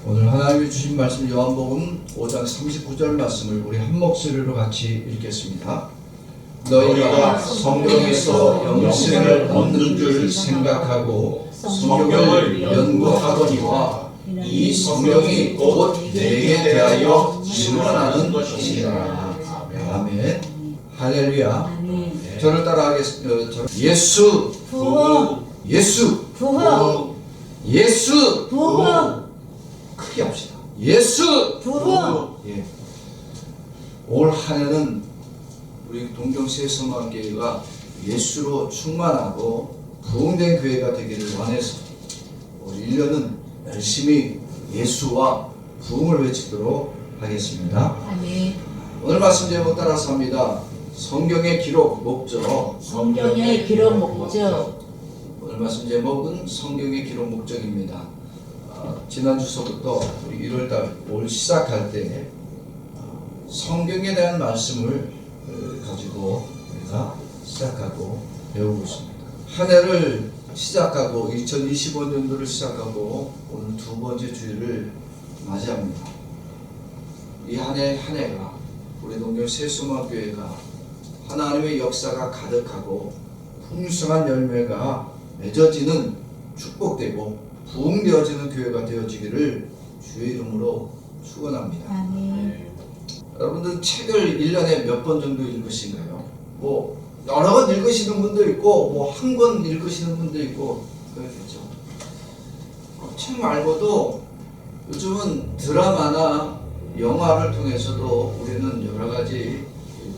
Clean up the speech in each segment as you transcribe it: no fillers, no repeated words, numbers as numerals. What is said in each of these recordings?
오늘 하나님이 주신 말씀 요한복음 5장 39절 말씀을 우리 한 목소리로 같이 읽겠습니다. 너희가 성경에서 영생을 얻는 줄 생각하고 성경을 연구하거니와 이 성경이 곧 내게 대하여 증언하는 것이니라. 아멘. 할렐루야. 저를 따라하겠습니다. 예수 부흥, 예수 부흥, 예수 부흥, 크게 합시다. 예수 부흥. 예. 올 한 해는 우리 동경세성학교회가 예수로 충만하고 부흥된 교회가 되기를 원해서 올 1년은 열심히 예수와 부흥을 외치도록 하겠습니다. 아멘. 오늘 말씀 제목 따라서 합니다. 성경의 기록 목적. 성경의 기록 목적. 오늘 말씀 제목은 성경의 기록 목적입니다. 지난 주서부터 우리 1월달 올 시작할 때 성경에 대한 말씀을 가지고 우리가 시작하고 배우고 있습니다. 한 해를 시작하고 2025년도를 시작하고 오늘 두 번째 주일을 맞이합니다. 이 한 해가 우리 동경 세수마교회가 하나님의 역사가 가득하고 풍성한 열매가 맺어지는 축복되고 부흥되어지는 교회가 되어지기를 주의 이름으로 축원합니다. 아멘. 여러분들 책을 1년에 몇 번 정도 읽으신가요? 뭐 여러 번 읽으시는 분도 있고 뭐 한 권 읽으시는 분도 있고 그렇겠죠. 책 말고도 요즘은 드라마나 영화를 통해서도 우리는 여러 가지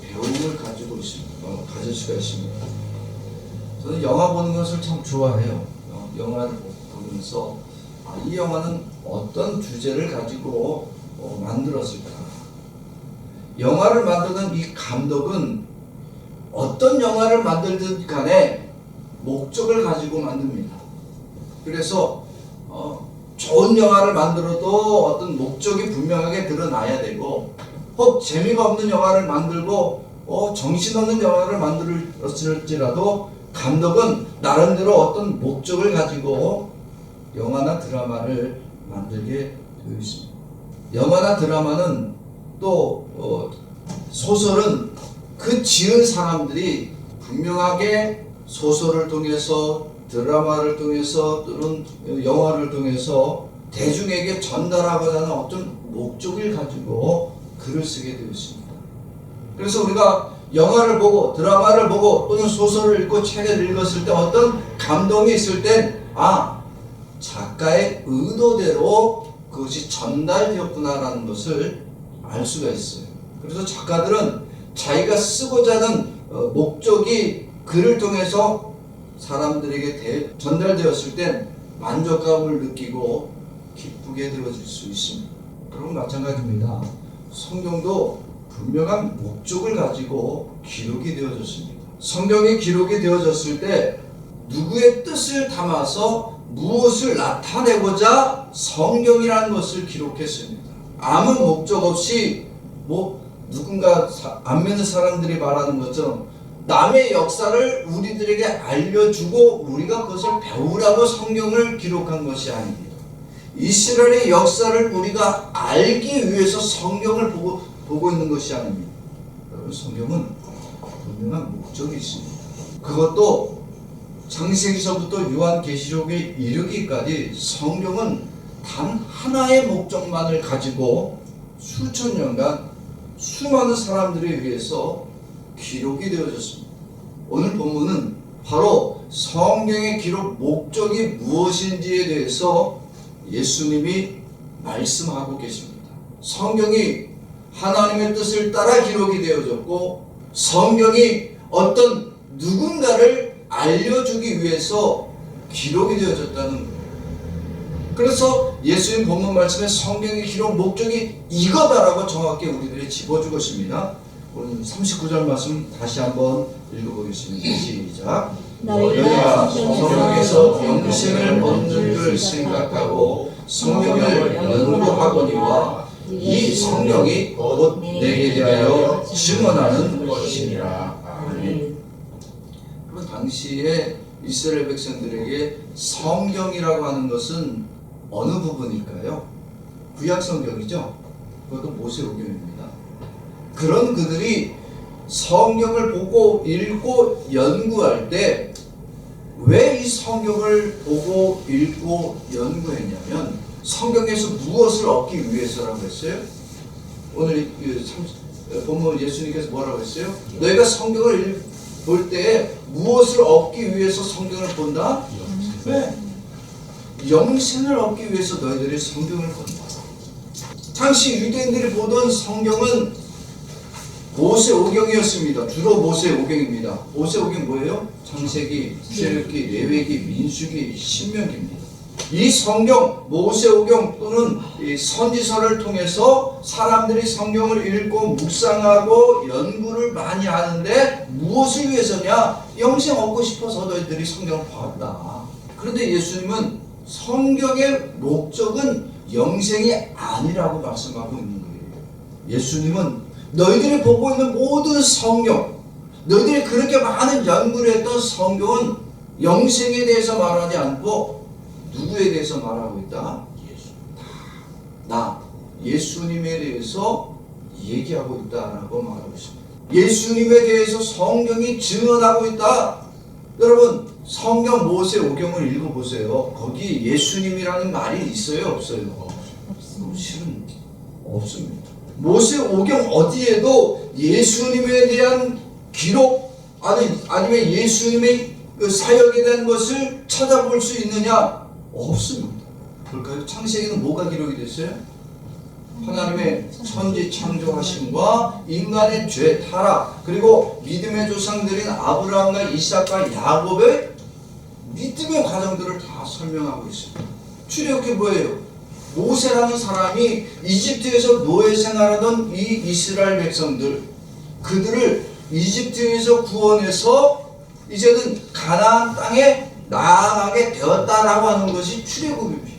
배움을 가지고 있습니다. 가질 수가 있습니다. 저는 영화 보는 것을 참 좋아해요. 영화를 보면서 이 영화는 어떤 주제를 가지고 만들었을까? 영화를 만드는 이 감독은 어떤 영화를 만들든 간에 목적을 가지고 만듭니다. 그래서 좋은 영화를 만들어도 어떤 목적이 분명하게 드러나야 되고, 혹 재미가 없는 영화를 만들고 정신없는 영화를 만들었을지라도 감독은 나름대로 어떤 목적을 가지고 영화나 드라마를 만들게 되어 있습니다. 영화나 드라마는 또 소설은 그 지은 사람들이 분명하게 소설을 통해서 드라마를 통해서 또는 영화를 통해서 대중에게 전달하고자 하는 어떤 목적을 가지고 글을 쓰게 되어 있습니다. 그래서 우리가 영화를 보고 드라마를 보고 또는 소설을 읽고 책을 읽었을 때 어떤 감동이 있을 땐 작가의 의도대로 그것이 전달되었구나라는 것을 알 수가 있어요. 그래서 작가들은 자기가 쓰고자 하는 목적이 글을 통해서 사람들에게 전달되었을 땐 만족감을 느끼고 기쁘게 되어질 수 있습니다. 그럼 마찬가지입니다. 성경도 분명한 목적을 가지고 기록이 되어졌습니다. 성경이 기록이 되어졌을 때 누구의 뜻을 담아서 무엇을 나타내고자 성경이라는 것을 기록했습니다. 아무 목적 없이 누군가 안 믿는 사람들이 말하는 것처럼 남의 역사를 우리들에게 알려주고 우리가 그것을 배우라고 성경을 기록한 것이 아닙니다. 이스라엘의 역사를 우리가 알기 위해서 성경을 보고 있는 것이 아닙니다. 여러분, 성경은 분명한 목적이 있습니다. 그것도 창세기서부터 요한계시록에 이르기까지 성경은 단 하나의 목적만을 가지고 수천 년간 수많은 사람들에 의해서 기록이 되어졌습니다. 오늘 본문은 바로 성경의 기록 목적이 무엇인지에 대해서 예수님이 말씀하고 계십니다. 성경이 하나님의 뜻을 따라 기록이 되어졌고 성경이 어떤 누군가를 알려주기 위해서 기록이 되어졌다는 거예요. 그래서 예수님 본문 말씀에 성경의 기록 목적이 이거다라고 정확히 우리들이 짚어주고 있습니다. 오늘 39절 말씀 다시 한번 읽어보겠습니다. 시작. 너희가 성경에서 영생을 얻는 줄 생각하고 성경을 연구하거니와 이 성경이 곧 내게 대하여 증언하는 것이니라. 아멘. 그럼 당시에 이스라엘 백성들에게 성경이라고 하는 것은 어느 부분일까요? 구약 성경이죠. 그것도 모세오경입니다. 그런 그들이 성경을 보고 읽고 연구할 때 왜 이 성경을 보고 읽고 연구했냐면 성경에서 무엇을 얻기 위해서라고 했어요? 오늘 본문 예수님께서 뭐라고 했어요? 너희가 성경을 볼 때 무엇을 얻기 위해서 성경을 본다? 왜? 영생을 얻기 위해서 너희들이 성경을 본다. 당시 유대인들이 보던 성경은 모세오경이었습니다. 주로 모세오경입니다. 모세오경 뭐예요? 창세기, 출애굽기, 레위기, 민수기, 신명기입니다. 이 성경 모세오경 또는 이 선지서를 통해서 사람들이 성경을 읽고 묵상하고 연구를 많이 하는데 무엇을 위해서냐? 영생 얻고 싶어서 너희들이 성경을 봤다. 그런데 예수님은 성경의 목적은 영생이 아니라고 말씀하고 있는 거예요. 예수님은 너희들이 보고 있는 모든 성경, 너희들이 그렇게 많은 연구를 했던 성경은 영생에 대해서 말하지 않고 누구에 대해서 말하고 있다? 나 예수님에 대해서 얘기하고 있다라고 말하고 있습니다. 예수님에 대해서 성경이 증언하고 있다. 여러분 성경 모세오경을 읽어보세요. 거기 예수님이라는 말이 있어요? 없어요? 실은 없습니다. 모세오경 어디에도 예수님에 대한 기록 아니면 예수님의 그 사역에 대한 것을 찾아볼 수 있느냐? 없습니다. 볼까요? 창세기는 뭐가 기록이 됐어요? 하나님의 천지 창조하심과 인간의 죄 타락, 그리고 믿음의 조상들인 아브라함과 이삭과 야곱의 믿음의 과정들을 다 설명하고 있습니다. 출애굽기 뭐예요? 모세라는 사람이 이집트에서 노예 생활하던 이 이스라엘 백성들, 그들을 이집트에서 구원해서 이제는 가나안 땅에 나아가게 되었다라고 하는 것이 출애굽입니다.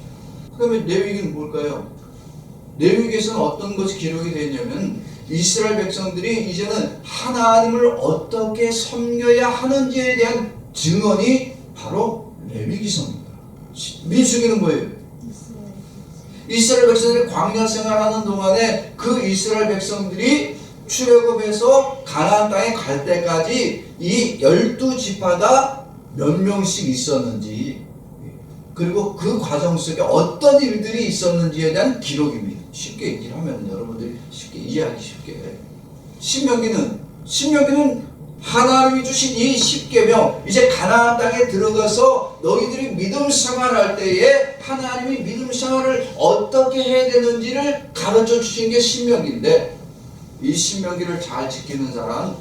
그러면 레위기는 뭘까요? 레위기에서는 어떤 것이 기록이 되어 있냐면 이스라엘 백성들이 이제는 하나님을 어떻게 섬겨야 하는지에 대한 증언이 바로 레위기서입니다. 민수기는 뭐예요? 이스라엘 백성들이 광야 생활하는 동안에 그 이스라엘 백성들이 출애굽해서 가나안 땅에 갈 때까지 이 12지파가 몇 명씩 있었는지, 그리고 그 과정 속에 어떤 일들이 있었는지에 대한 기록입니다. 쉽게 얘기를 하면 여러분들이 쉽게 이해하기 쉽게. 신명기는 하나님이 주신 이 10계명, 이제 가나안 땅에 들어가서 너희들이 믿음 생활할 때에 하나님이 믿음 생활을 어떻게 해야 되는지를 가르쳐 주신 게 신명기인데, 이 신명기를 잘 지키는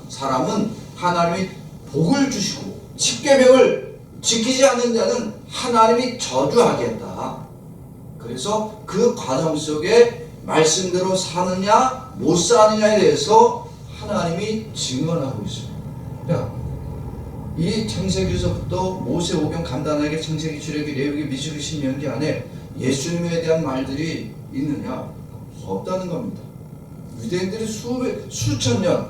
사람은 하나님이 복을 주시고 10계명을 지키지 않는 자는 하나님이 저주하겠다. 그래서 그 과정 속에 말씀대로 사느냐 못 사느냐에 대해서 하나님이 증언하고 있습니다. 이 창세기에서부터 모세오경 간단하게 창세기, 출애굽기, 레위기, 민수기, 신명기 안에 예수님에 대한 말들이 있느냐? 없다는 겁니다. 유대인들이 수천 년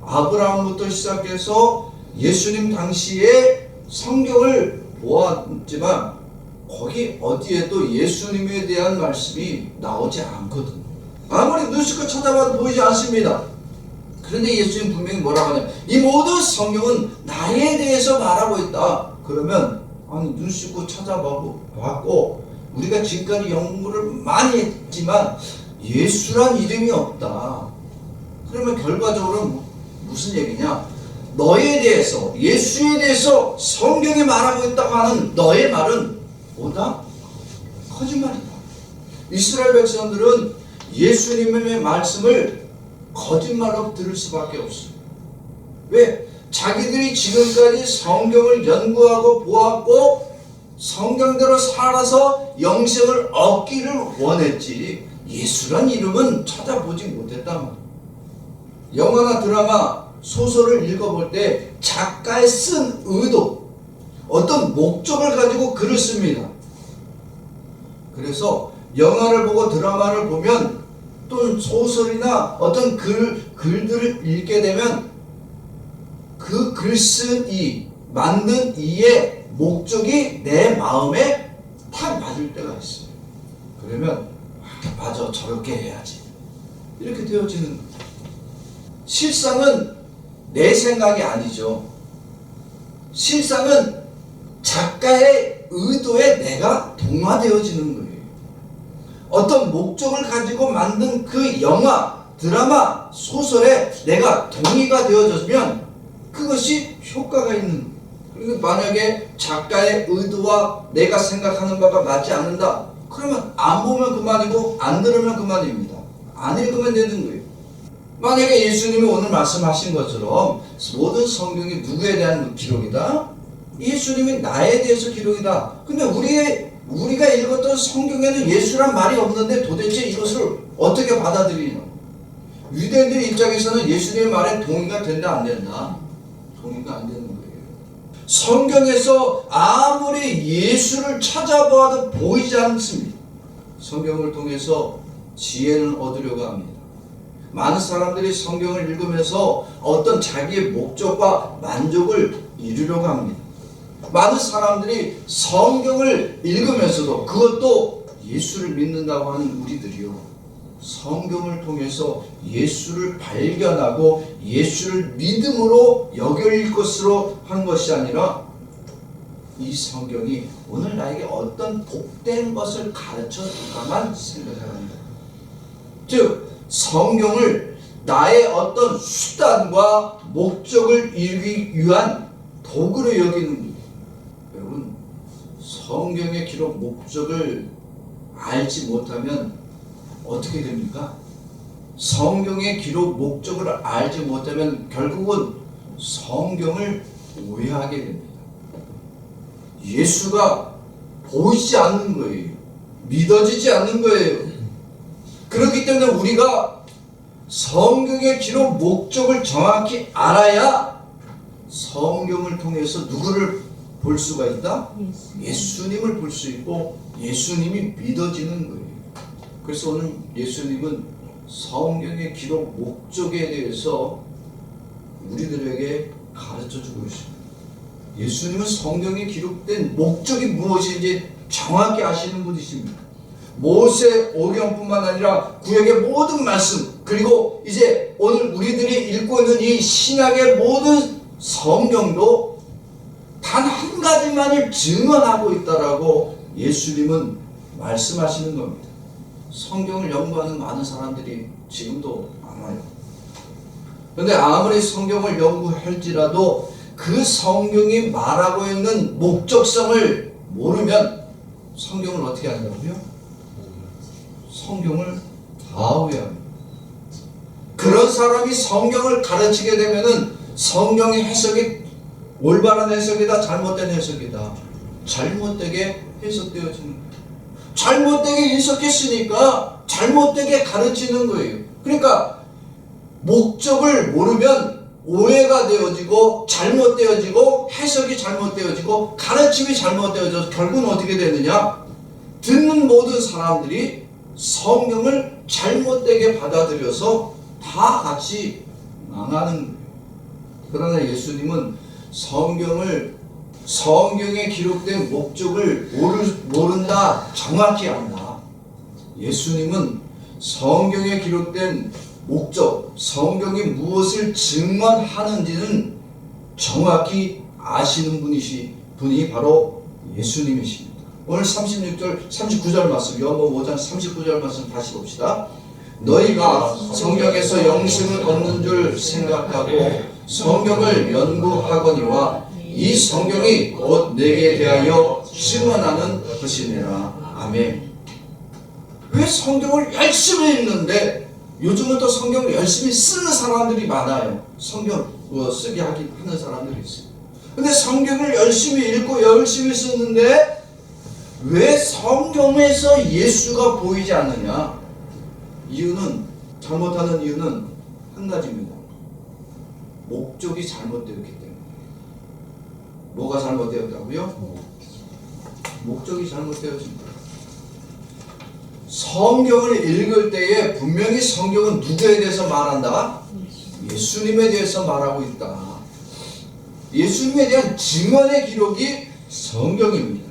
아브라함부터 시작해서 예수님 당시에 성경을 보았지만 거기 어디에도 예수님에 대한 말씀이 나오지 않거든요. 아무리 눈시껏 찾아봐도 보이지 않습니다. 그런데 예수님 분명히 뭐라고 하냐면 이 모든 성경은 나에 대해서 말하고 있다. 그러면 아니 눈 씻고 찾아봤고 우리가 지금까지 연구를 많이 했지만 예수란 이름이 없다. 그러면 결과적으로 무슨 얘기냐? 너에 대해서, 예수에 대해서 성경이 말하고 있다고 하는 너의 말은 뭐다? 거짓말이다. 이스라엘 백성들은 예수님의 말씀을 거짓말로 들을 수밖에 없어요. 왜? 자기들이 지금까지 성경을 연구하고 보았고 성경대로 살아서 영생을 얻기를 원했지 예수란 이름은 찾아보지 못했단 말이에요. 영화나 드라마, 소설을 읽어볼 때 작가의 쓴 의도, 어떤 목적을 가지고 글을 씁니다. 그래서 영화를 보고 드라마를 보면 또는 소설이나 어떤 글들을 읽게 되면 그 글 쓴 만든 이의 목적이 내 마음에 딱 맞을 때가 있어요. 그러면 맞아, 저렇게 해야지. 이렇게 되어지는 거예요. 실상은 내 생각이 아니죠. 실상은 작가의 의도에 내가 동화되어지는 거예요. 어떤 목적을 가지고 만든 그 영화, 드라마, 소설에 내가 동의가 되어졌으면 그것이 효과가 있는 거예요. 그리고 만약에 작가의 의도와 내가 생각하는 바가 맞지 않는다, 그러면 안 보면 그만이고 안 들으면 그만입니다. 안 읽으면 되는 거예요. 만약에 예수님이 오늘 말씀하신 것처럼 모든 성경이 누구에 대한 기록이다? 예수님이 나에 대해서 기록이다. 근데 우리가 읽었던 성경에는 예수란 말이 없는데 도대체 이것을 어떻게 받아들이냐? 유대인들 입장에서는 예수님의 말에 동의가 된다, 안 된다? 동의가 안 되는 거예요. 성경에서 아무리 예수를 찾아보아도 보이지 않습니다. 성경을 통해서 지혜는 얻으려고 합니다. 많은 사람들이 성경을 읽으면서 어떤 자기의 목적과 만족을 이루려고 합니다. 많은 사람들이 성경을 읽으면서도, 그것도 예수를 믿는다고 하는 우리들이요, 성경을 통해서 예수를 발견하고 예수를 믿음으로 여길 것으로 한 것이 아니라 이 성경이 오늘 나에게 어떤 복된 것을 가르쳐 줄까만 생각합니다. 즉 성경을 나의 어떤 수단과 목적을 이루기 위한 도구로 여기는 거예요. 여러분, 성경의 기록 목적을 알지 못하면 어떻게 됩니까? 성경의 기록 목적을 알지 못하면 결국은 성경을 오해하게 됩니다. 예수가 보이지 않는 거예요. 믿어지지 않는 거예요. 그렇기 때문에 우리가 성경의 기록 목적을 정확히 알아야 성경을 통해서 누구를 볼 수가 있다? 예수님을 볼 수 있고 예수님이 믿어지는 거예요. 그래서 오늘 예수님은 성경의 기록 목적에 대해서 우리들에게 가르쳐주고 있습니다. 예수님은 성경에 기록된 목적이 무엇인지 정확히 아시는 분이십니다. 모세 오경뿐만 아니라 구약의 모든 말씀, 그리고 이제 오늘 우리들이 읽고 있는 이 신약의 모든 성경도 단 한 가지만을 증언하고 있다라고 예수님은 말씀하시는 겁니다. 성경을 연구하는 많은 사람들이 지금도 많아요. 그런데 아무리 성경을 연구할지라도 그 성경이 말하고 있는 목적성을 모르면 성경을 어떻게 한다고요? 성경을 다 오해합니다. 그런 사람이 성경을 가르치게 되면은 성경의 해석이 올바른 해석이다, 잘못된 해석이다, 잘못되게 해석되어지는 거예요. 잘못되게 해석했으니까 잘못되게 가르치는 거예요. 그러니까 목적을 모르면 오해가 되어지고 잘못되어지고 해석이 잘못되어지고 가르침이 잘못되어져서 결국은 어떻게 되느냐? 듣는 모든 사람들이 성경을 잘못되게 받아들여서 다 같이 망하는 거예요. 그러나 예수님은 성경에 기록된 목적을 모른다, 정확히 안다. 예수님은 성경에 기록된 목적, 성경이 무엇을 증언하는지는 정확히 아시는 분이 바로 예수님이십니다. 오늘 39절 말씀, 요한복음 5장 39절 말씀 다시 봅시다. 너희가 성경에서 영생을 얻는 줄 생각하고 성경을 연구하거니와 이 성경이 곧 내게 대하여 증언하는 것이니라. 아멘. 왜 성경을 열심히 읽는데 요즘은 또 성경을 열심히 쓰는 사람들이 많아요. 성경 쓰게 하는 사람들이 있어요. 근데 성경을 열심히 읽고 열심히 쓰는데 왜 성경에서 예수가 보이지 않느냐? 잘못하는 이유는 한 가지입니다. 목적이 잘못되었기 때문에. 뭐가 잘못되었다고요? 목적이 잘못되었습니다. 성경을 읽을 때에 분명히 성경은 누구에 대해서 말한다? 예수님에 대해서 말하고 있다. 예수님에 대한 증언의 기록이 성경입니다.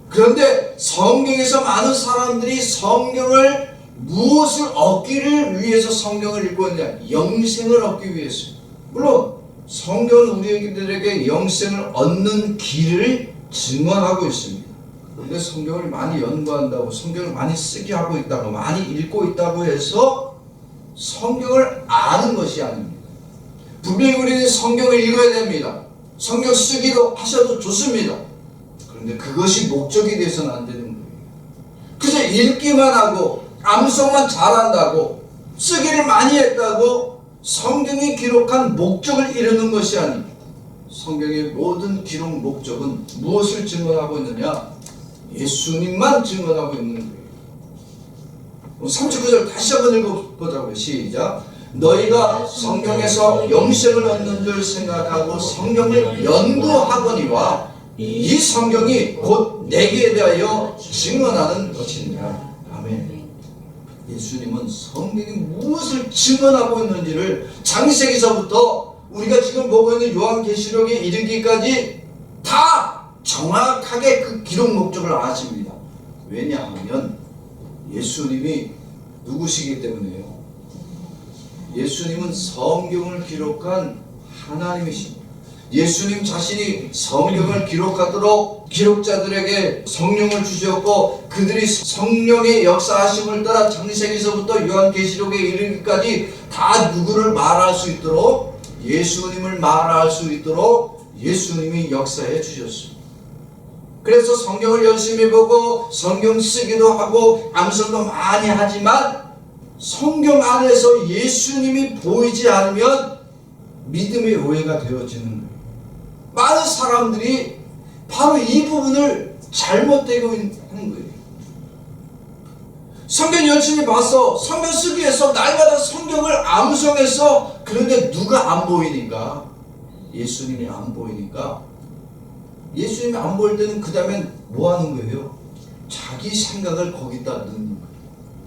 그런데 성경에서 많은 사람들이 성경을 무엇을 얻기를 위해서 성경을 읽고 있느냐? 영생을 얻기 위해서. 물론 성경은 우리들에게 영생을 얻는 길을 증언하고 있습니다. 그런데 성경을 많이 연구한다고, 성경을 많이 쓰게 하고 있다고, 많이 읽고 있다고 해서 성경을 아는 것이 아닙니다. 분명히 우리는 성경을 읽어야 됩니다. 성경 쓰기도 하셔도 좋습니다. 그런데 그것이 목적이 되어서는 안 되는 거예요. 그저 읽기만 하고 암송만 잘한다고, 쓰기를 많이 했다고 성경이 기록한 목적을 이루는 것이 아닙니다. 성경의 모든 기록 목적은 무엇을 증언하고 있느냐? 예수님만 증언하고 있는 거예요. 39절 다시 한번 읽어보자고요. 시작. 너희가 성경에서 영생을 얻는 줄 생각하고 성경을 연구하거니와 이 성경이 곧 내게 대하여 증언하는 것이니라. 아멘. 예수님은 성경이 무엇을 증언하고 있는지를 창세기서부터 우리가 지금 보고 있는 요한계시록에 이르기까지 다 정확하게 그 기록 목적을 아십니다. 왜냐하면 예수님이 누구시기 때문에요. 예수님은 성경을 기록한 하나님이십니다. 예수님 자신이 성경을 기록하도록 기록자들에게 성령을 주셨고, 그들이 성령의 역사하심을 따라 창세기서부터 요한계시록에 이르기까지 다 누구를 말할 수 있도록, 예수님을 말할 수 있도록 예수님이 역사해 주셨습니다. 그래서 성경을 열심히 보고 성경 쓰기도 하고 암송도 많이 하지만 성경 안에서 예수님이 보이지 않으면 믿음의 오해가 되어지는 거예요. 많은 사람들이 바로 이 부분을 잘못되고 하는 거예요. 성경 열심히 봤어. 성경 쓰기 위해서 날마다 성경을 암송했어. 그런데 누가 안 보이니까? 예수님이 안 보이니까. 예수님이 안 보일 때는 그 다음엔 뭐 하는 거예요? 자기 생각을 거기다 넣는 거예요.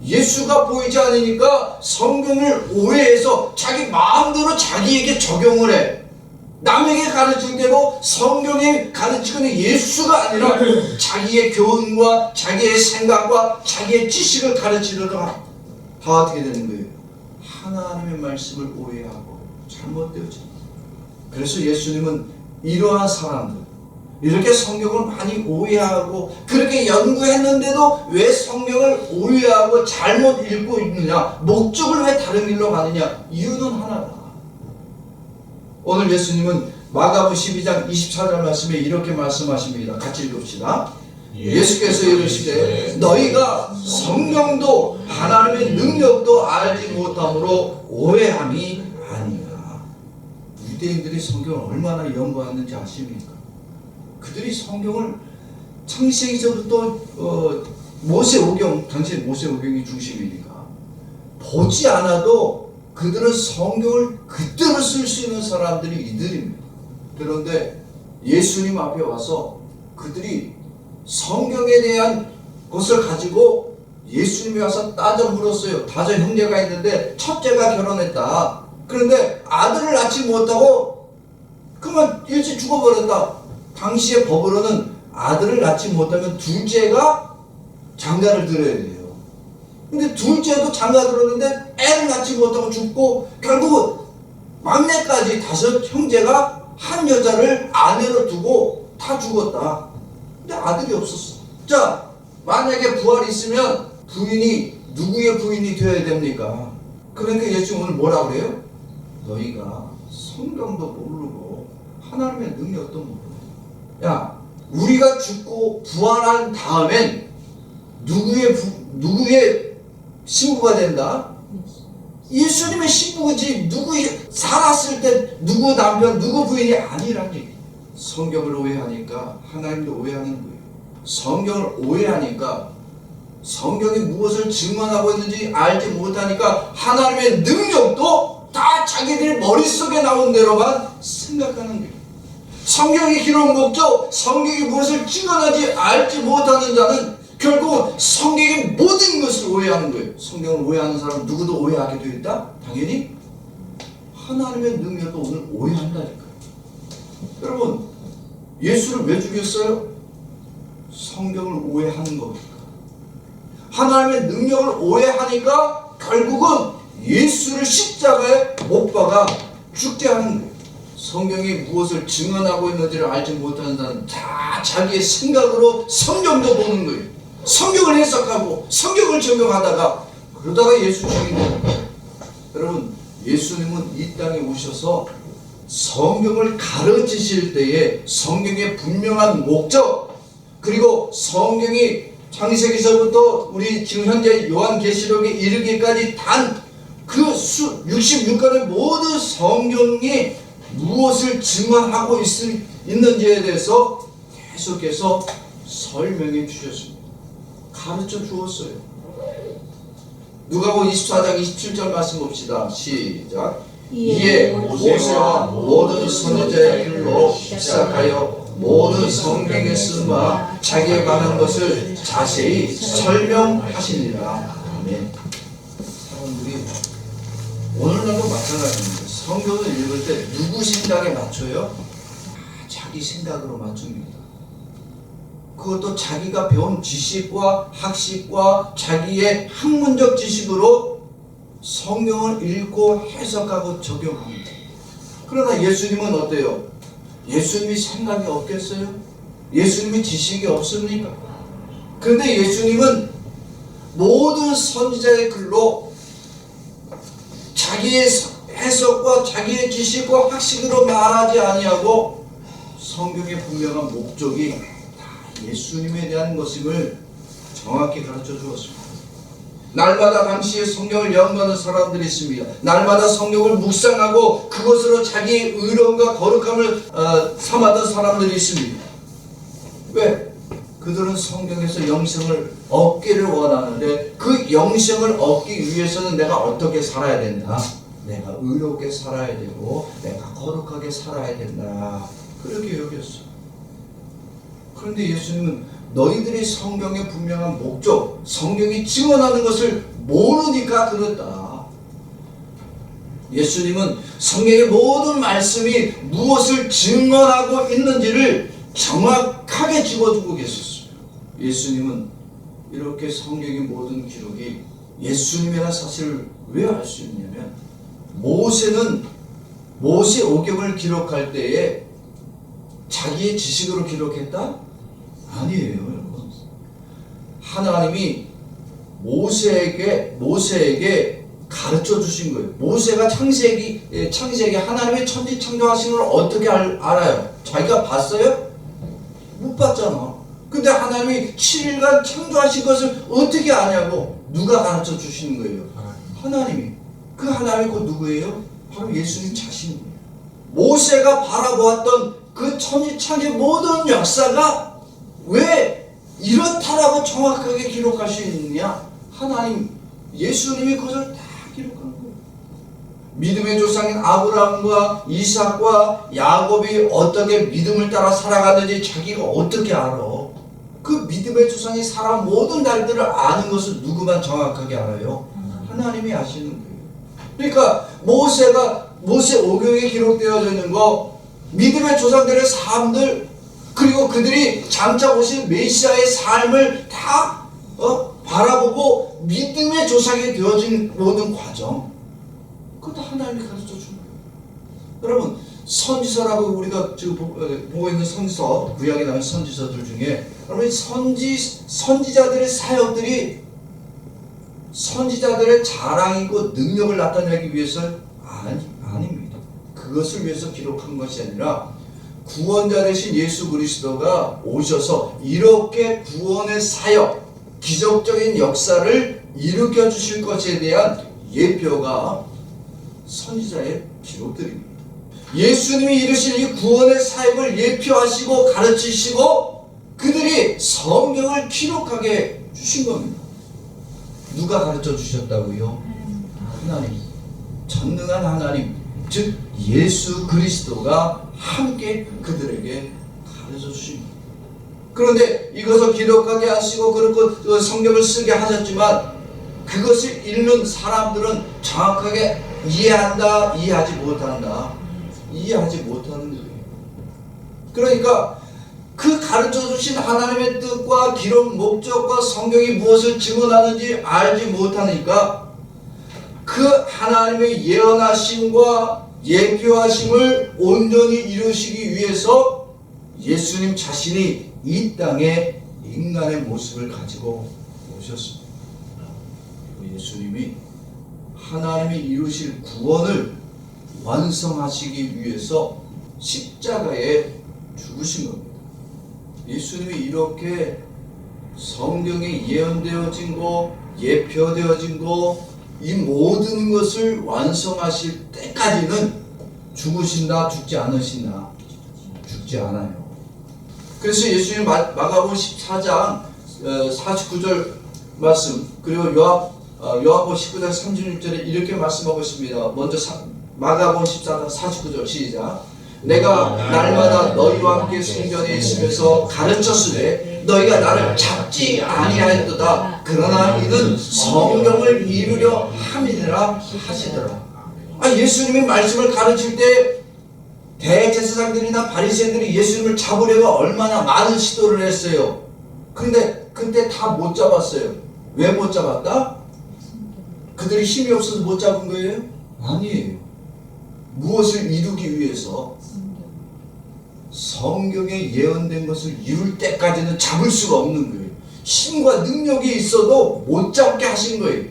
예수가 보이지 않으니까 성경을 오해해서 자기 마음대로 자기에게 적용을 해. 남에게 가르칠 대로 성경에 가르치는 예수가 아니라 자기의 교훈과 자기의 생각과 자기의 지식을 가르치려다 어떻게 되는 거예요? 하나님의 말씀을 오해하고 잘못되어집니다. 그래서 예수님은 이러한 사람들, 이렇게 성경을 많이 오해하고 그렇게 연구했는데도 왜 성경을 오해하고 잘못 읽고 있느냐, 목적을 왜 다른 길로 가느냐, 이유는 하나다. 오늘 예수님은 마가복음 12장 24절 말씀에 이렇게 말씀하십니다. 같이 읽읍시다. 예수께서 이르시되 너희가 성경도 하나님의 능력도 알지 못함으로 오해함이 아니라. 유대인들이 성경을 얼마나 연구하는지 아십니까? 그들이 성경을 창세기서부터 모세오경, 당시 모세오경이 중심이니까 보지 않아도 그들은 성경을 그대로 쓸 수 있는 사람들이 이들입니다. 그런데 예수님 앞에 와서 그들이 성경에 대한 것을 가지고 예수님이 와서 따져 물었어요. 다섯 형제가 있는데 첫째가 결혼했다. 그런데 아들을 낳지 못하고 그만 일찍 죽어버렸다. 당시의 법으로는 아들을 낳지 못하면 둘째가 장가를 들어야 돼요. 근데 둘째도 장가 들었는데 애를 낳지 못하고 죽고 결국은 막내까지 다섯 형제가 한 여자를 아내로 두고 다 죽었다. 근데 아들이 없었어. 자, 만약에 부활이 있으면 부인이 누구의 부인이 되어야 됩니까? 그러니까 예수님 오늘 뭐라고 그래요? 너희가 성경도 모르고 하나님의 능력도 모르고. 야, 우리가 죽고 부활한 다음엔 누구의 신부가 된다? 예수님의 신부지. 살았을 때 누구 남편, 누구 부인이 아니라니. 성경을 오해하니까 하나님도 오해하는 거예요. 성경을 오해하니까 성경이 무엇을 증언하고 있는지 알지 못하니까 하나님의 능력도 다 자기들 머릿속에 나온 대로만 생각하는 거예요. 성경의 기록 목적, 성경이 무엇을 증언하지 알지 못하는 자는 결국 성경의 모든 것을 오해하는 거예요. 성경을 오해하는 사람은 누구도 오해하게 되어 있다? 당연히 하나님의 능력도 오늘 오해한다니까요. 여러분, 예수를 왜 죽였어요? 성경을 오해하는 겁니까? 하나님의 능력을 오해하니까 결국은 예수를 십자가에 못 박아 죽게 하는 거예요. 성경이 무엇을 증언하고 있는지를 알지 못하는 사람은 다 자기의 생각으로 성경도 보는 거예요. 성경을 해석하고 성경을 적용하다가 그러다가 예수 죽이는 거예요. 여러분, 예수님은 이 땅에 오셔서 성경을 가르치실 때에 성경의 분명한 목적, 그리고 성경이 창세기서부터 우리 지금 현재 요한계시록에 이르기까지 단 그 66권의 모든 성경이 무엇을 증언하고 있는지에 대해서 계속해서 설명해 주셨습니다. 가르쳐 주었어요. 누가복음 24장 27절 말씀 봅시다. 시작. 이에 모세와 모든 선지자의 글로 시작하여 모든 성경에 쓴 바 자기에 관한 것을 자세히 설명하시니라. 아멘. 사람들이 오늘날도 마찬가지입니다. 성경을 읽을 때 누구 생각에 맞춰요? 자기 생각으로 맞춥니다. 그것도 자기가 배운 지식과 학식과 자기의 학문적 지식으로 성경을 읽고 해석하고 적용합니다. 그러나 예수님은 어때요? 예수님이 생각이 없겠어요? 예수님이 지식이 없습니까? 그런데 예수님은 모든 선지자의 글로 자기의 해석과 자기의 지식과 학식으로 말하지 아니하고 성경의 분명한 목적이 다 예수님에 대한 것임을 정확히 가르쳐 주었습니다. 날마다 당시에 성경을 연구하는 사람들이 있습니다. 날마다 성경을 묵상하고 그것으로 자기의 의로움과 거룩함을 삼았던 사람들이 있습니다. 왜? 그들은 성경에서 영생을 얻기를 원하는데 그 영생을 얻기 위해서는 내가 어떻게 살아야 된다. 내가 의롭게 살아야 되고 내가 거룩하게 살아야 된다. 그렇게 여겼어. 그런데 예수님은 너희들이 성경의 분명한 목적, 성경이 증언하는 것을 모르니까 그렇다. 예수님은 성경의 모든 말씀이 무엇을 증언하고 있는지를 정확하게 집어주고 계셨어요. 예수님은 이렇게 성경의 모든 기록이 예수님이라는 사실을 왜 알 수 있냐면 모세는 모세 오경을 기록할 때에 자기의 지식으로 기록했다? 아니에요, 여러분. 하나님이 모세에게 가르쳐 주신 거예요. 모세가 창세기 하나님의 천지 창조하신 걸 어떻게 알아요? 자기가 봤어요? 못 봤잖아. 근데 하나님이 7일간 창조하신 것을 어떻게 아냐고 누가 가르쳐 주시는 거예요? 하나님이. 그 하나님이 곧 누구예요? 바로 예수님 자신이에요. 모세가 바라보았던 그 천지 창조의 모든 역사가 왜 이렇다라고 정확하게 기록할 수 있느냐? 하나님, 예수님이 그것을 다 기록한 거예요. 믿음의 조상인 아브라함과 이삭과 야곱이 어떻게 믿음을 따라 살아가는지 자기가 어떻게 알아? 그 믿음의 조상이 살아온 모든 날들을 아는 것을 누구만 정확하게 알아요? 하나님이 아시는 거예요. 그러니까 모세 오경에 기록되어져 있는 거, 믿음의 조상들의 삶들, 그리고 그들이 장차 오실 메시아의 삶을 다 바라보고 믿음의 조상이 되어진 모든 과정, 그것도 하나님이 가르쳐 준 거예요. 여러분, 선지서라고 우리가 지금 보고 있는 선지서, 구약에 나온 선지서들 중에 여러분 선지자들의 사역들이 선지자들의 자랑이고 능력을 나타내기 위해서 아닙니다. 그것을 위해서 기록한 것이 아니라 구원자 되신 예수 그리스도가 오셔서 이렇게 구원의 사역, 기적적인 역사를 일으켜 주실 것에 대한 예표가 선지자의 기록들입니다. 예수님이 이루신 이 구원의 사역을 예표하시고 가르치시고 그들이 성경을 기록하게 주신 겁니다. 누가 가르쳐 주셨다고요? 하나님, 전능한 하나님, 즉 예수 그리스도가 함께 그들에게 가르쳐 주십니다. 그런데 이것을 기록하게 하시고 그렇고 성경을 쓰게 하셨지만 그것을 읽는 사람들은 정확하게 이해한다, 이해하지 못한다. 이해하지 못하는 거예요. 그러니까 그 가르쳐 주신 하나님의 뜻과 기록 목적과 성경이 무엇을 증언하는지 알지 못하니까 그 하나님의 예언하심과 예표하심을 온전히 이루시기 위해서 예수님 자신이 이 땅에 인간의 모습을 가지고 오셨습니다. 예수님이 하나님이 이루실 구원을 완성하시기 위해서 십자가에 죽으신 겁니다. 예수님이 이렇게 성경에 예언되어진 거, 예표되어진 거, 이 모든 것을 완성하실 때까지는 죽으신다, 죽지 않으신다, 죽지 않아요. 그래서 예수님 마가복음 14장 49절 말씀, 그리고 요한복음 19장 36절에 이렇게 말씀하고 있습니다. 먼저 마가복음 14장 49절 시작. 내가 날마다 너희와 함께 성전에 있으면서 가르쳤으되 너희가 나를 잡지 아니하였도다. 그러나 이는 성경을 이루려 함이니라 하시더라. 예수님이 말씀을 가르칠 때 대제사장들이나 바리새인들이 예수님을 잡으려고 얼마나 많은 시도를 했어요. 근데 그때 다 못 잡았어요. 왜 못 잡았다? 그들이 힘이 없어서 못 잡은 거예요? 아니에요. 무엇을 이루기 위해서? 성경에 예언된 것을 이룰 때까지는 잡을 수가 없는 거예요. 힘과 능력이 있어도 못 잡게 하신 거예요.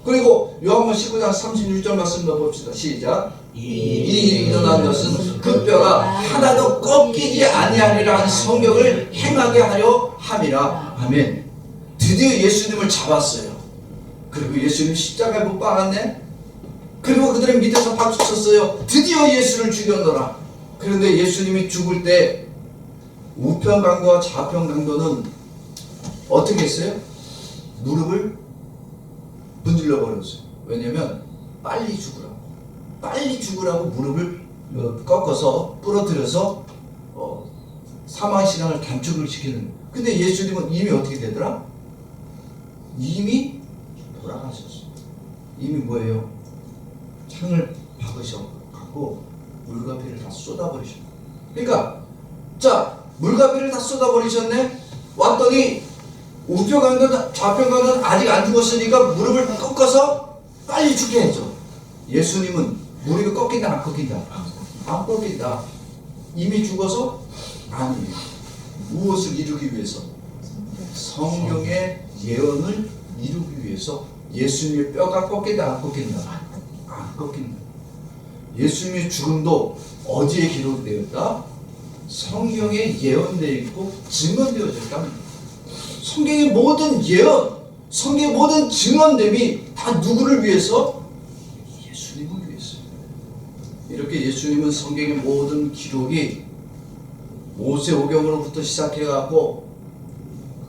그리고 요한복음 19장 36절 말씀 넣어봅시다. 시작. 이 일이 일어난 것은 그 뼈가 하나도 꺾이지 아니하리라 한 성경을 행하게 하려 함이라. 아멘. 드디어 예수님을 잡았어요. 그리고 예수님 십자가에 못 박았네. 그리고 그들은 밑에서 박수 쳤어요. 드디어 예수를 죽였노라. 그런데 예수님이 죽을 때 우편 강도와 좌편 강도는 어떻게 했어요? 무릎을 문질러 버렸어요. 왜냐면 빨리 죽으라고 무릎을 꺾어서 부러뜨려서 사망 시간을 단축을 시키는 거예요. 근데 예수님은 이미 어떻게 되더라? 이미 돌아가셨어요. 이미 뭐예요? 창을 박으셔갖고 물과 피를 다 쏟아버리셨어요. 그러니까 자, 물과 피를 다 쏟아버리셨네. 왔더니 우편강도는 좌편강도는 아직 안 죽었으니까 무릎을 꺾어서 빨리 죽게 했죠. 예수님은 무릎이 꺾인다 안 꺾인다? 안 꺾인다. 이미 죽어서? 아니에요. 무엇을 이루기 위해서? 성경의 예언을 이루기 위해서. 예수님의 뼈가 꺾인다 안 꺾인다? 안 꺾인다. 예수님의 죽음도 어디에 기록되었다? 성경에 예언되어 있고 증언되어졌다. 성경의 모든 예언, 성경의 모든 증언됨이 다 누구를 위해서? 예수님을 위해서. 이렇게 예수님은 성경의 모든 기록이 모세오경으로부터 시작해갖고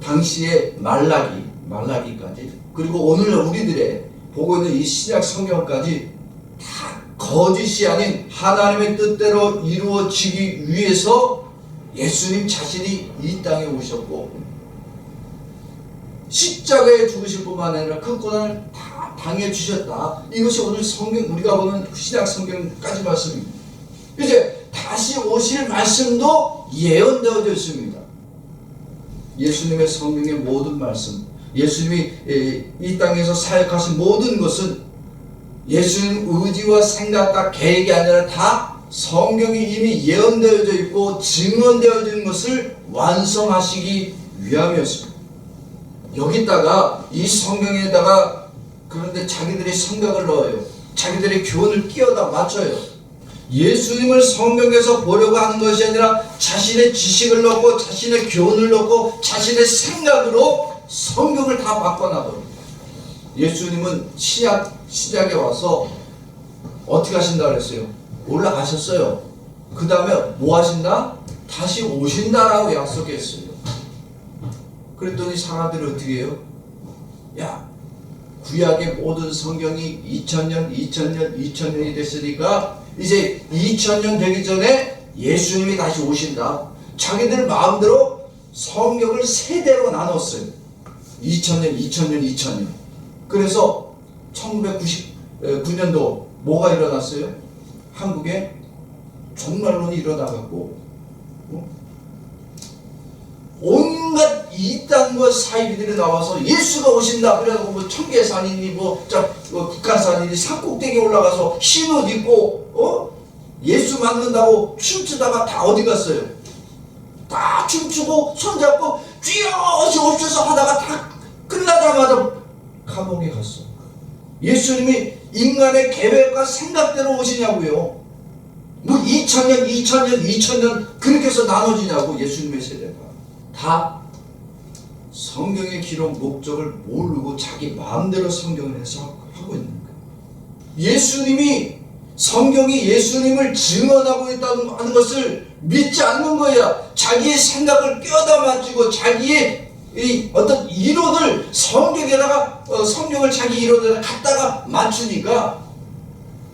당시의 말라기까지, 그리고 오늘 우리들의 보고 있는 이 신약 성경까지 다 거짓이 아닌 하나님의 뜻대로 이루어지기 위해서 예수님 자신이 이 땅에 오셨고 십자가에 죽으실 뿐만 아니라 그 고난을 다 당해 주셨다. 이것이 오늘 성경, 우리가 보는 신약 성경까지 말씀입니다. 이제 다시 오실 말씀도 예언되어져 있습니다. 예수님의 성경의 모든 말씀, 예수님이 이 땅에서 사역하신 모든 것은 예수님 의지와 생각과 계획이 아니라 다 성경이 이미 예언되어져 있고 증언되어져 있는 것을 완성하시기 위함이었습니다. 여기다가 이 성경에다가 그런데 자기들이 생각을 넣어요. 자기들의 교훈을 끼워다 맞춰요. 예수님을 성경에서 보려고 하는 것이 아니라 자신의 지식을 넣고 자신의 교훈을 넣고 자신의 생각으로 성경을 다 바꿔놔버립니다. 예수님은 시작에 와서 어떻게 하신다 그랬어요? 올라가셨어요. 그 다음에 뭐 하신다? 다시 오신다라고 약속했어요. 그랬더니 사람들이 어떻게 해요? 야, 구약의 모든 성경이 2000년이 됐으니까 이제 2000년 되기 전에 예수님이 다시 오신다. 자기들 마음대로 성경을 세대로 나눴어요. 2000년. 그래서 1999년도 뭐가 일어났어요? 한국에 종말론이 일어나갖고 이단과 사이비들이 나와서 예수가 오신다 그래가지고 뭐 청계산이니 북한산이니 산꼭대기에 올라가서 흰옷 입고 예수 만든다고 춤추다가 다 어디 갔어요? 다 춤추고 손잡고 주여주옵소서 하다가 다 끝나자마자 감옥에 갔어. 예수님이 인간의 계획과 생각대로 오시냐고요. 뭐 2000년 그렇게 해서 나눠지냐고. 예수님의 세대가 다 성경의 기록 목적을 모르고 자기 마음대로 성경을 해석하고 있는 거예요. 예수님이 성경이 예수님을 증언하고 있다는 하는 것을 믿지 않는 거야. 자기의 생각을 껴다 맞추고 자기의 이 어떤 이론을 성경에다가 성경을 자기 이론에다 갖다가 맞추니까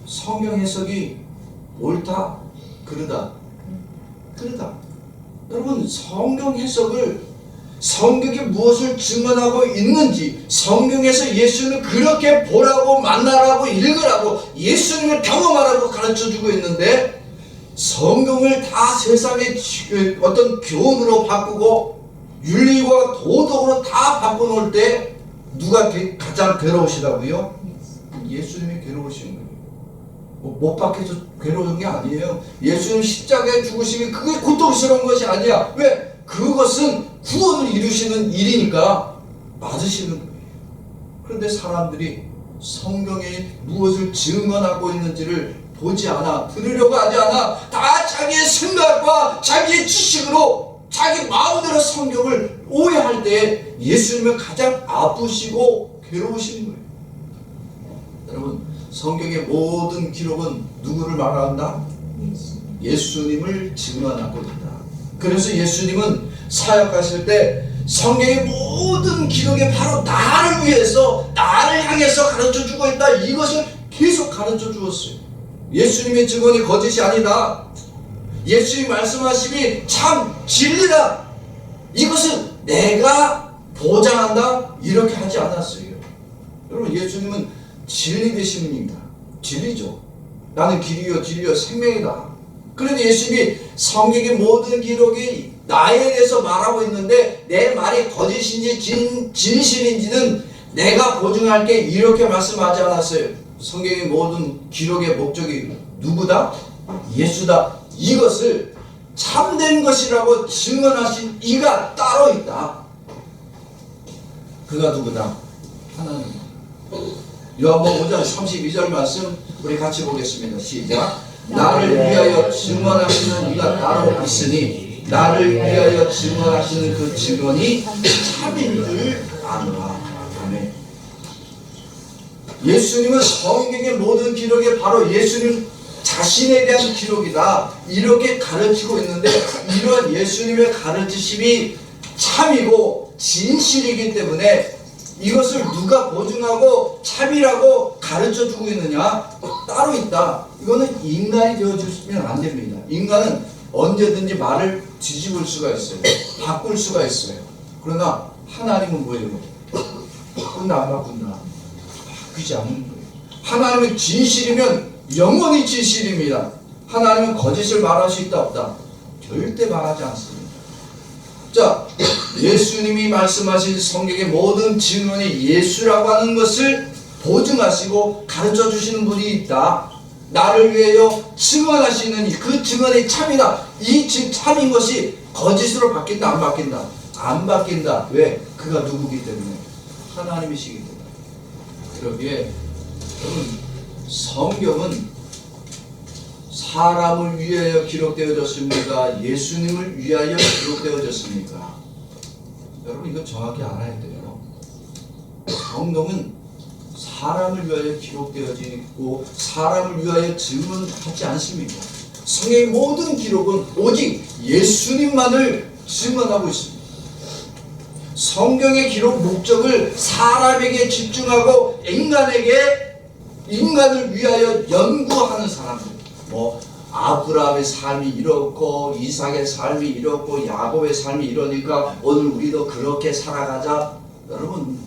성경 해석이 옳다 그러다. 여러분, 성경 해석을 성경이 무엇을 증언하고 있는지, 성경에서 예수님을 그렇게 보라고 만나라고 읽으라고 예수님을 경험하라고 가르쳐주고 있는데, 성경을 다 세상의 어떤 교훈으로 바꾸고 윤리와 도덕으로 다 바꿔놓을 때 누가 가장 괴로우시다고요? 예수님이 괴로우신 거예요. 못 박혀서 괴로운 게 아니에요. 예수님 십자가에 죽으심이 그게 고통스러운 것이 아니야. 왜? 그것은 구원을 이루시는 일이니까 맞으시는 거예요. 그런데 사람들이 성경에 무엇을 증언하고 있는지를 보지 않아, 들으려고 하지 않아. 다 자기의 생각과 자기의 지식으로 자기 마음대로 성경을 오해할 때 예수님은 가장 아프시고 괴로우신 거예요. 여러분, 성경의 모든 기록은 누구를 말한다? 예수님을 증언하고 있다. 그래서 예수님은 사역하실 때 성경의 모든 기록에 바로 나를 위해서, 나를 향해서 가르쳐주고 있다. 이것을 계속 가르쳐 주었어요. 예수님의 증언이 거짓이 아니다. 예수님이 말씀하심이 참 진리다. 이것은 내가 보장한다. 이렇게 하지 않았어요. 여러분, 예수님은 진리 되시는 분입니다. 진리죠. 나는 길이요 진리요 생명이다. 그런데 예수님이 성경의 모든 기록이 나에 대해서 말하고 있는데 내 말이 거짓인지 진실인지는 내가 보증할게, 이렇게 말씀하지 않았어요. 성경의 모든 기록의 목적이 누구다? 예수다. 이것을 참된 것이라고 증언하신 이가 따로 있다. 그가 누구다? 하나님. 요한복음 5장 32절 말씀 우리 같이 보겠습니다. 시작. 나를 위하여 증언하시는 이가 따로 있으니 나를 위하여 증언하시는 그 증언이 참인 줄 아노라. 아멘. 예수님은 성경의 모든 기록이 바로 예수님 자신에 대한 기록이다. 이렇게 가르치고 있는데, 이런 예수님의 가르치심이 참이고 진실이기 때문에 이것을 누가 보증하고 참이라고 가르쳐주고 있느냐? 따로 있다. 이거는 인간이 되어주시면 안 됩니다. 인간은 언제든지 말을 뒤집을 수가 있어요. 바꿀 수가 있어요. 그러나 하나님은 뭐예요? 바꾼다 안 바꾼다? 바뀌지 않는 거예요. 하나님은 진실이면 영원히 진실입니다. 하나님은 거짓을 말할 수 있다 없다? 절대 말하지 않습니다. 자, 예수님이 말씀하신 성경의 모든 증언이 예수라고 하는 것을 보증하시고 가르쳐 주시는 분이 있다. 나를 위하여 증언하시는 그 증언이 참이다. 이 참인 것이 거짓으로 바뀐다 안 바뀐다? 안 바뀐다. 왜? 그가 누구기 때문에? 하나님이시기 때문에. 그러기에 여러분, 성경은 사람을 위하여 기록되어졌습니까? 예수님을 위하여 기록되어졌습니까? 여러분, 이거 정확히 알아야 돼요. 성경은 사람을 위하여 기록되어지고 사람을 위하여 증언하지 않습니다. 성경의 모든 기록은 오직 예수님만을 증언하고 있습니다. 성경의 기록 목적을 사람에게 집중하고 인간을 위하여 연구하는 사람들, 아브라함의 삶이 이렇고 이삭의 삶이 이렇고 야곱의 삶이 이러니까 오늘 우리도 그렇게 살아가자. 여러분,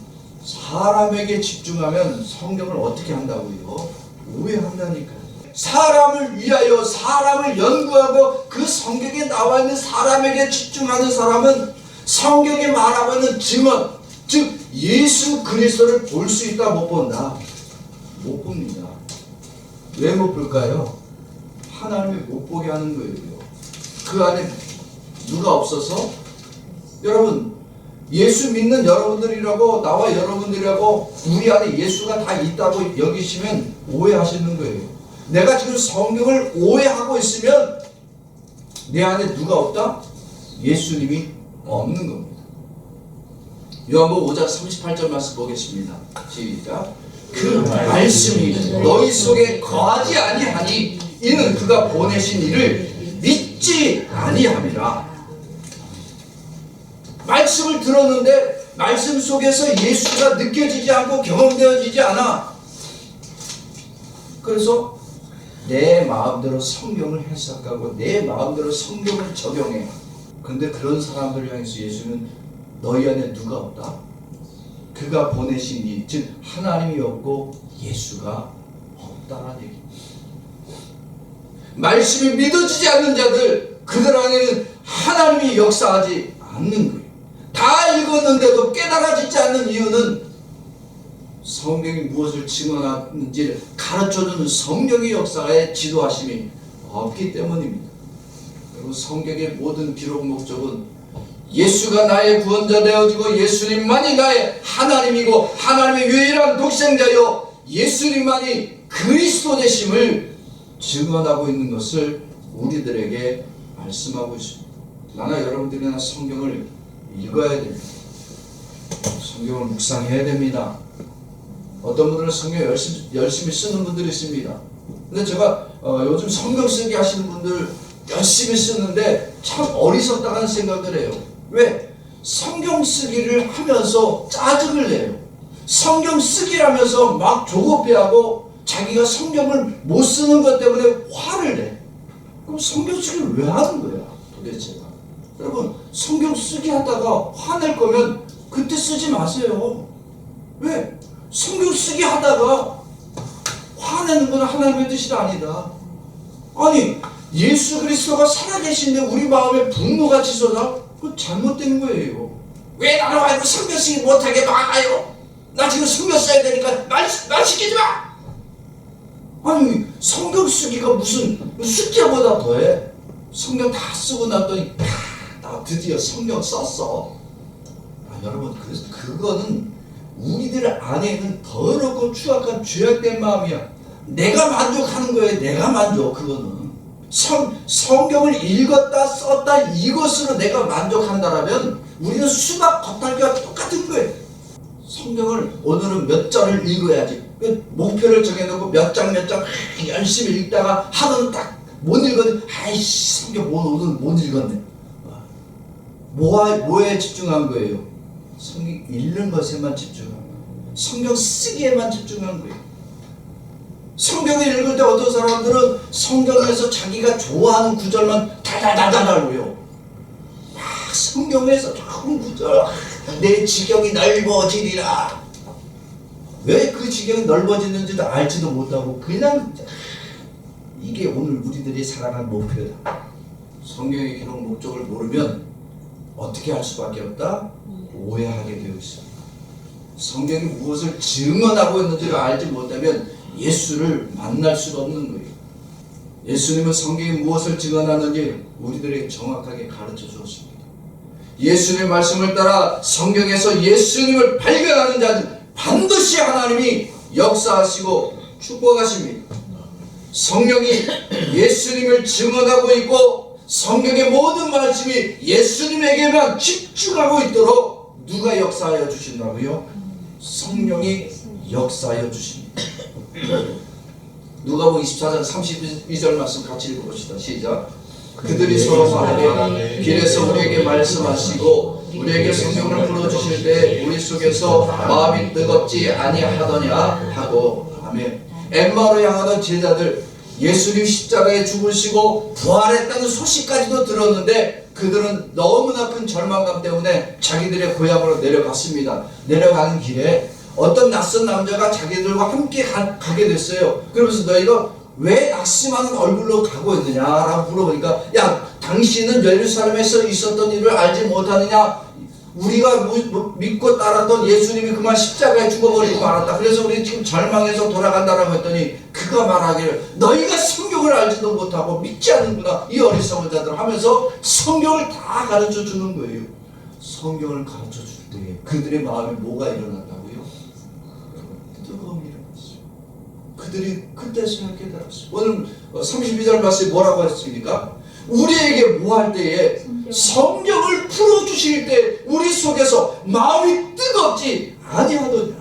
사람에게 집중하면 성경을 어떻게 한다고요? 오해한다니까요. 사람을 위하여 사람을 연구하고 그 성경에 나와 있는 사람에게 집중하는 사람은 성경에 말하고 있는 증언, 즉 예수 그리스도를 볼 수 있다 못 본다? 못 봅니다. 왜 못 볼까요? 하나님이 못 보게 하는 거예요. 그 안에 누가 없어서? 여러분, 예수 믿는 여러분들이라고, 나와 여러분들이라고 우리 안에 예수가 다 있다고 여기시면 오해하시는 거예요. 내가 지금 성경을 오해하고 있으면 내 안에 누가 없다? 예수님이 없는 겁니다. 요한복음 5장 38절 말씀 보겠습니다. 시작. 그 말씀이 너희 속에 거하지 아니하니 이는 그가 보내신 이를 믿지 아니함이라. 말씀을 들었는데 말씀 속에서 예수가 느껴지지 않고 경험되어지지 않아. 그래서 내 마음대로 성경을 해석하고 내 마음대로 성경을 적용해. 근데 그런 사람들을 향해서 예수는 너희 안에 누가 없다? 그가 보내신 이, 즉 하나님이 없고 예수가 없다라는 얘기입니다. 말씀이 믿어지지 않는 자들, 그들 안에는 하나님이 역사하지 않는 거예요. 다 읽었는데도 깨달아지지 않는 이유는 성경이 무엇을 증언하는지를 가르쳐주는 성경의 역사에 지도하심이 없기 때문입니다. 그리고 성경의 모든 기록 목적은 예수가 나의 구원자 되어지고 예수님만이 나의 하나님이고 하나님의 유일한 독생자요 예수님만이 그리스도 되심을 증언하고 있는 것을 우리들에게 말씀하고 있습니다. 나나 여러분들이나 성경을 읽어야 됩니다. 성경을 묵상해야 됩니다. 어떤 분들은 성경 열심히 쓰는 분들이 있습니다. 근데 제가 요즘 성경 쓰기 하시는 분들 열심히 쓰는데 참 어리석다는 생각을 해요. 왜? 성경 쓰기를 하면서 짜증을 내요. 성경 쓰기를 하면서 막 조급해하고 자기가 성경을 못 쓰는 것 때문에 화를 내. 그럼 성경 쓰기를 왜 하는 거야 도대체가? 여러분, 성경 쓰기 하다가 화낼 거면 그때 쓰지 마세요. 왜? 성경 쓰기 하다가 화내는 건 하나님의 뜻이 아니다. 아니, 예수 그리스도가 살아계신데 우리 마음에 분노가 치솟아? 그건 잘못된 거예요. 왜 나를 와이고 성경 쓰기 못하게 막아요? 나 지금 성경 써야 되니까 말 시키지 마! 아니, 성경 쓰기가 무슨 숙제보다 더해? 성경 다 쓰고 났더니 나 드디어 성경 썼어. 여러분, 그거는 우리들 안에 있는 더럽고 추악한 죄악된 마음이야. 내가 만족하는 거예요. 내가 만족. 그거는 성경을 읽었다 썼다 이것으로 내가 만족한다라면 우리는 수박 겉핥기와 똑같은 거예요. 성경을 오늘은 몇 절을 읽어야지. 목표를 정해놓고 몇 장 열심히 읽다가 하루는 딱 못 읽었는데 아이씨 성경 오늘 못 읽었네. 뭐에 집중한 거예요? 성경 읽는 것에만 집중한 거예요. 성경 쓰기에만 집중한 거예요. 성경을 읽을 때 어떤 사람들은 성경에서 자기가 좋아하는 구절만 달달달달 외워. 막 성경에서 좋은 구절, 내 지경이 넓어지리라. 왜 그 지경이 넓어지는지도 알지도 못하고 그냥 이게 오늘 우리들이 살아갈 목표다. 성경의 기록 목적을 모르면 어떻게 할 수밖에 없다? 오해하게 되어 있습니다. 성경이 무엇을 증언하고 있는지를 알지 못하면 예수를 만날 수가 없는 거예요. 예수님은 성경이 무엇을 증언하는지 우리들에게 정확하게 가르쳐 주었습니다. 예수님의 말씀을 따라 성경에서 예수님을 발견하는 자는 반드시 하나님이 역사하시고 축복하십니다. 성령이 예수님을 증언하고 있고 성경의 모든 말씀이 예수님에게만 집중하고 있도록 누가 역사하여 주신다고요? 성령이 역사하여 주십니다. 누가복음 24장 32절 말씀 같이 읽어봅시다. 시작. 그들이 서로 말하되 길에서 우리에게 말씀하시고 우리에게 성령을 불어주실 때 우리 속에서 마음이 뜨겁지 아니하더냐 하고. 아멘. 엠마오로 향하던 제자들, 예수님 십자가에 죽으시고 부활했다는 소식까지도 들었는데 그들은 너무나 큰 절망감 때문에 자기들의 고향으로 내려갔습니다. 내려가는 길에 어떤 낯선 남자가 자기들과 함께 가게 됐어요. 그러면서 너희가 왜 낙심하는 얼굴로 가고 있느냐라고 물어보니까, 야, 당신은 예루살렘에서 있었던 일을 알지 못하느냐? 우리가 믿고 따랐던 예수님이 그만 십자가에 죽어버리고 말았다. 그래서 우리 지금 절망해서 돌아간다라고 했더니 그가 말하기를 너희가 성경을 알지도 못하고 믿지 않는구나 이 어리석은 자들 하면서 성경을 다 가르쳐 주는 거예요. 성경을 가르쳐 줄 때에 그들의 마음에 뭐가 일어난다고요? 뜨거움이 일어났어요. 그들이 그때서야 깨달았어요. 오늘 32절 말씀에 뭐라고 했습니까? 우리에게 뭐 할 때에 성경을 풀어주실 때 우리 속에서 마음이 뜨겁지 아니하더냐.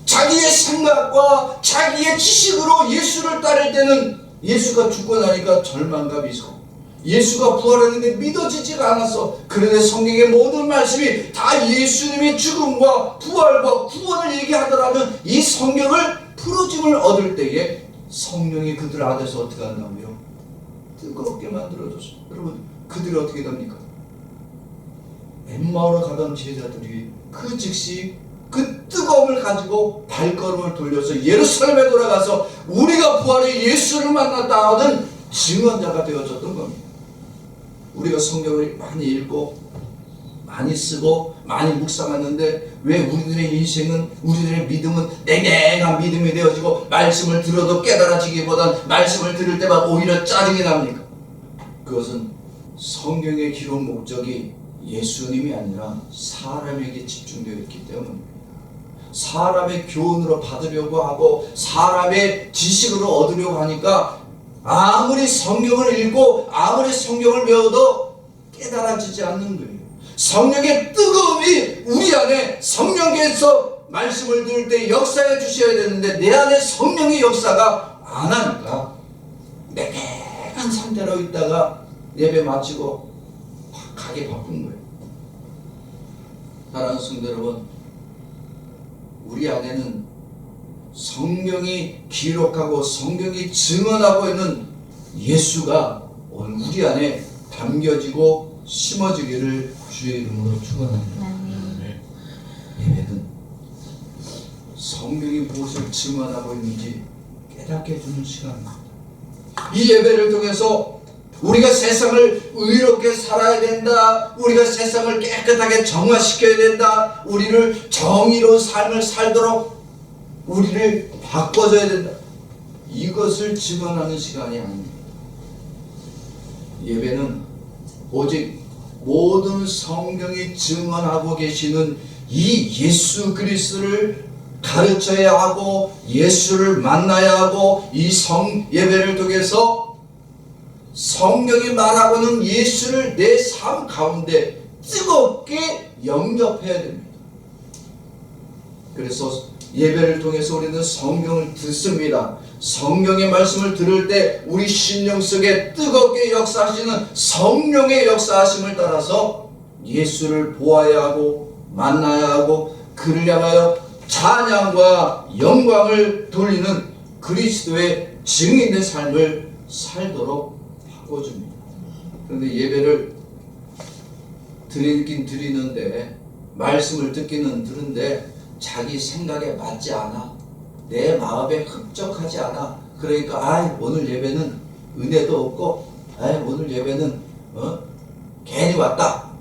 자기의 생각과 자기의 지식으로 예수를 따를 때는 예수가 죽고 나니까 절망과 미소, 예수가 부활했는데 믿어지지가 않았어. 그런데 성경의 모든 말씀이 다 예수님의 죽음과 부활과 구원을 얘기하더라면 이 성경을 풀어짐을 얻을 때에 성령이 그들 안에서 어떻게 한다고요? 뜨겁게 만들어줬어. 여러분 그들이 어떻게 됩니까? 엠마오로 가던 제자들이 그 즉시 그 뜨거움을 가지고 발걸음을 돌려서 예루살렘에 돌아가서 우리가 부활의 예수를 만났다 하는 증언자가 되어졌던 겁니다. 우리가 성경을 많이 읽고 많이 쓰고 많이 묵상하는데 왜 우리들의 인생은, 우리들의 믿음은 냉랭한 믿음이 되어지고 말씀을 들어도 깨달아지기보단 말씀을 들을 때만 오히려 짜증이 납니까? 그것은 성경의 기록 목적이 예수님이 아니라 사람에게 집중되어 있기 때문입니다. 사람의 교훈으로 받으려고 하고 사람의 지식으로 얻으려고 하니까 아무리 성경을 읽고 아무리 성경을 배워도 깨달아지지 않는 거예요. 성령의 뜨거움이 우리 안에, 성령께서 말씀을 들을 때 역사해 주셔야 되는데 내 안에 성령의 역사가 안 하니까 냉랭한 상태로 있다가 예배 마치고 가기 바쁜 거예요. 사랑하는 성도 여러분, 우리 안에는 성경이 기록하고 성경이 증언하고 있는 예수가 오늘 우리 안에 담겨지고 심어지기를 주의 이름으로 축원합니다. 예배는 성경이 무엇을 증언하고 있는지 깨닫게 해주는 시간입니다. 이 예배를 통해서 우리가 세상을 의롭게 살아야 된다, 우리가 세상을 깨끗하게 정화시켜야 된다, 우리를 정의로운 삶을 살도록 우리를 바꿔줘야 된다, 이것을 증언하는 시간이 아닙니다. 예배는 오직 모든 성경이 증언하고 계시는 이 예수 그리스도를 가르쳐야 하고 예수를 만나야 하고 이 예배를 통해서 성경이 말하고는 예수를 내 삶 가운데 뜨겁게 영접해야 됩니다. 그래서 예배를 통해서 우리는 성경을 듣습니다. 성경의 말씀을 들을 때 우리 심령 속에 뜨겁게 역사하시는 성령의 역사하심을 따라서 예수를 보아야 하고 만나야 하고 그를 향하여 찬양과 영광을 돌리는 그리스도의 증인의 삶을 살도록 바꿔줍니다. 그런데 예배를 드리긴 드리는데, 말씀을 듣기는 듣는데 자기 생각에 맞지 않아, 내 마음에 흡족하지 않아. 그러니까 오늘 예배는 은혜도 없고 오늘 예배는 괜히 왔다.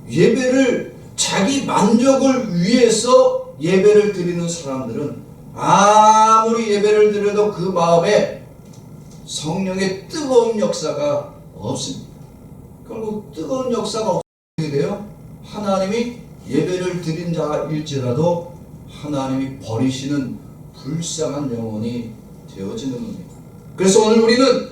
예배를 자기 만족을 위해서 예배를 드리는 사람들은 아무리 예배를 드려도 그 마음에 성령의 뜨거운 역사가 없습니다. 결국 뜨거운 역사가 어떻게 돼요? 하나님이 예배를 드린 자일지라도 하나님이 버리시는 불쌍한 영혼이 되어지는 겁니다. 그래서 오늘 우리는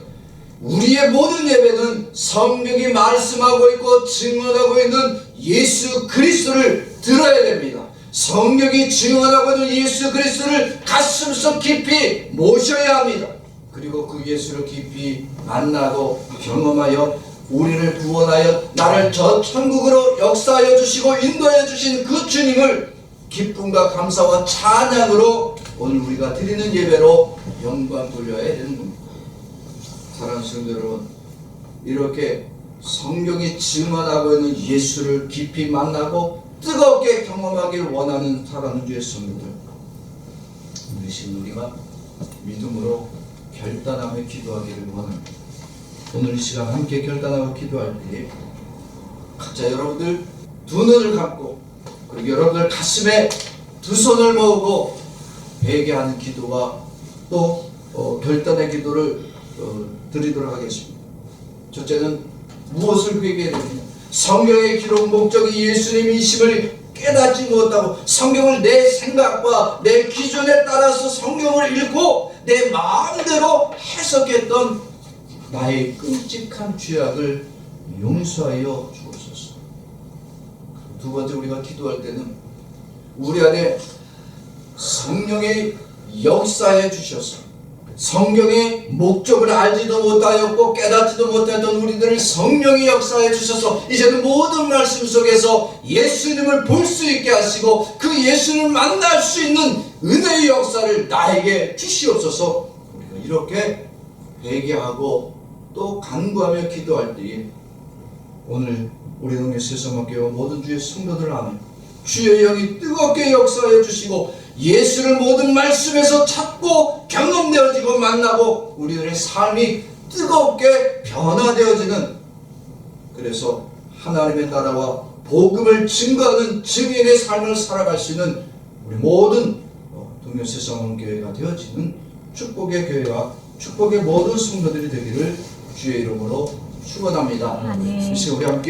우리의 모든 예배는 성경이 말씀하고 있고 증언하고 있는 예수 그리스도를 들어야 됩니다. 성경이 증언하고 있는 예수 그리스도를 가슴속 깊이 모셔야 합니다. 그리고 그 예수를 깊이 만나고 경험하여 우리를 구원하여 나를 저 천국으로 역사하여 주시고 인도하여 주신 그 주님을 기쁨과 감사와 찬양으로 오늘 우리가 드리는 예배로 영광 돌려야 되는 겁니다. 사랑하는 성도 여러분, 이렇게 성경이 증언하고 있는 예수를 깊이 만나고 뜨겁게 경험하길 원하는 사랑하는 주의 성도들, 우리 신 우리가 믿음으로 결단하며 기도하기를 원합니다. 오늘 이 시간 함께 결단하고 기도할 때 각자 여러분들 두 눈을 감고 그리고 여러분들 가슴에 두 손을 모으고 회개하는 기도와 또 결단의 기도를 드리도록 하겠습니다. 첫째는 무엇을 회개해야 되느냐? 성경의 기록 목적이 예수님이심을 깨닫지 못하고 성경을 내 생각과 내 기준에 따라서 성경을 읽고 내 마음대로 해석했던 나의 끔찍한 죄악을 용서하여 주옵소서. 두 번째, 우리가 기도할 때는 우리 안에 성령의 역사해 주셔서 성경의 목적을 알지도 못하였고 깨닫지도 못했던 우리들을 성령이 역사해 주셔서 이제는 모든 말씀 속에서 예수님을 볼 수 있게 하시고 그 예수님을 만날 수 있는 은혜의 역사를 나에게 주시옵소서. 우리가 이렇게 회개하고 또 간구하며 기도할 때에 오늘 우리 동네 세상학교와 모든 주의 성도들 안에 주의 영이 뜨겁게 역사해 주시고 예수를 모든 말씀에서 찾고 경험되어지고 만나고 우리들의 삶이 뜨겁게 변화되어지는, 그래서 하나님의 나라와 복음을 증거하는 증인의 삶을 살아갈 수 있는 우리 모든 동료세상원교회가 되어지는 축복의 교회와 축복의 모든 성도들이 되기를 주의 이름으로 축원합니다. 아멘. 이 시간 우리 함께